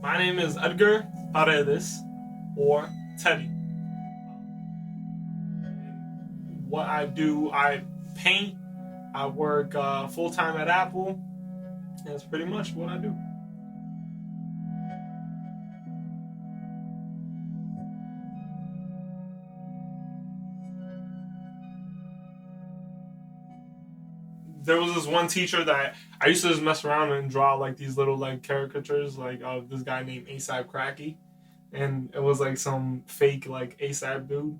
My name is Edgar Paredes, or Teddy. What I do, I paint, I work full-time at Apple, and that's pretty much what I do. There was this one teacher that I used to just mess around and draw like these little like caricatures like of this guy named A$AP Rocky, and it was like some fake like ASAP dude.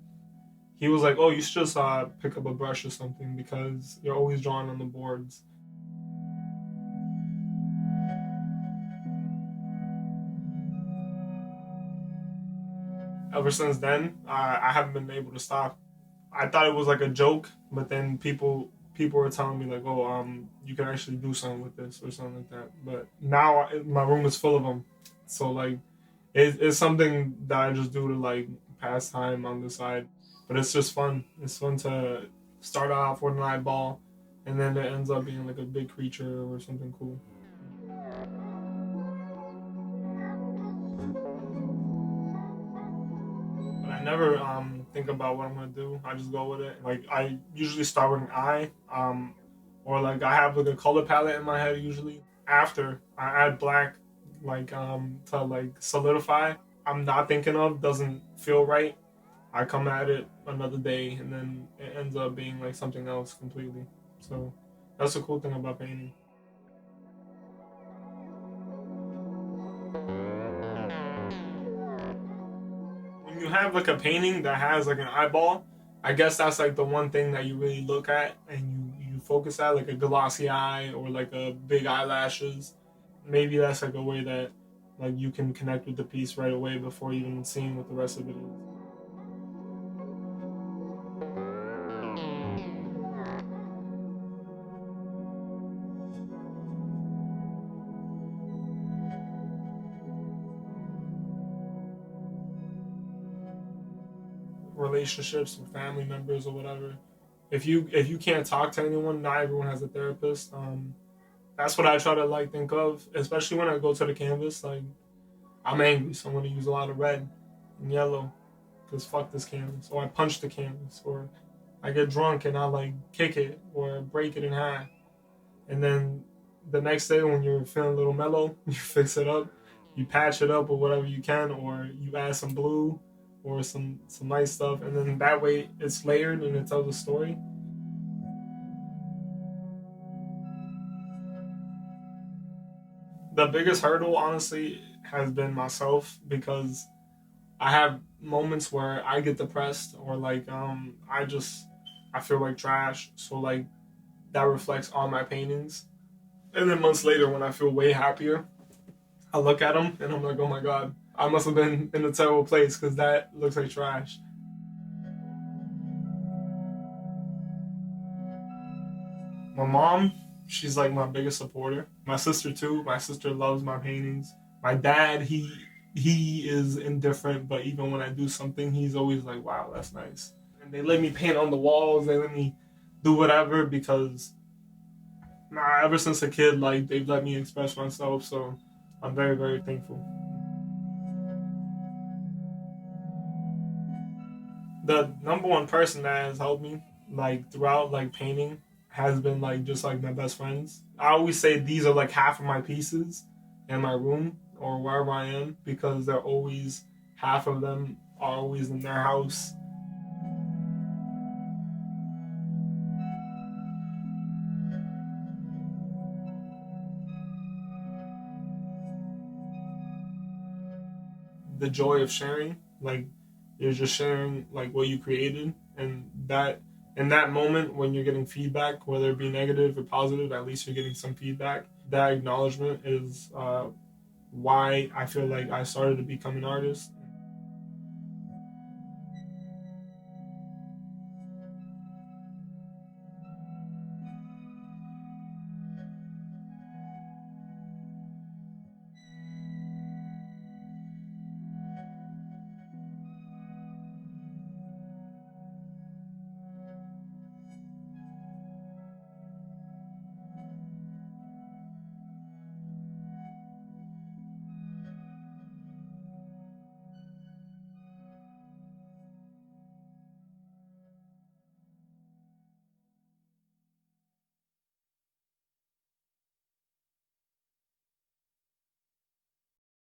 He was like, "Oh, you should just pick up a brush or something because you're always drawing on the boards." Ever since then, I haven't been able to stop. I thought it was like a joke, but then people were telling me like, "Oh, you can actually do something with this or something like that." But now my room is full of them, so like it's something that I just do to like pass time on the side. But it's just fun. It's fun to start off with an eyeball, and then it ends up being like a big creature or something cool. But I never think about what I'm gonna do. I just go with it. Like I usually start with an eye, or like I have like a color palette in my head usually. After I add black, like to like solidify. I'm not thinking of doesn't feel right. I come at it another day, and then it ends up being like something else completely. So that's the cool thing about painting. When you have like a painting that has like an eyeball, I guess that's like the one thing that you really look at and you focus at, like a glossy eye or like a big eyelashes. Maybe that's like a way that like you can connect with the piece right away before even seeing what the rest of it is. Relationships with family members or whatever. If you can't talk to anyone, not everyone has a therapist. That's what I try to like think of, especially when I go to the canvas. Like I'm angry, so I'm gonna use a lot of red and yellow because fuck this canvas. Or I punch the canvas, or I get drunk and I like kick it or break it in half. And then the next day when you're feeling a little mellow, you fix it up, you patch it up or whatever you can, or you add some blue or some nice stuff, and then that way it's layered and it tells a story. The biggest hurdle, honestly, has been myself because I have moments where I get depressed or like I feel like trash. So like that reflects on my paintings. And then months later, when I feel way happier, I look at them and I'm like, oh my god, I must have been in a terrible place because that looks like trash. My mom, she's like my biggest supporter. My sister too. My sister loves my paintings. My dad, he is indifferent, but even when I do something, he's always like, "Wow, that's nice." And they let me paint on the walls. They let me do whatever because nah, ever since a kid, like they've let me express myself. So I'm very very thankful. The number one person that has helped me like throughout like painting has been like just like my best friends. I always say these are like half of my pieces in my room or wherever I am because they're always half of them are always in their house. The joy of sharing, like you're just sharing like what you created, and that in that moment when you're getting feedback, whether it be negative or positive, at least you're getting some feedback. That acknowledgement is why I feel like I started to become an artist.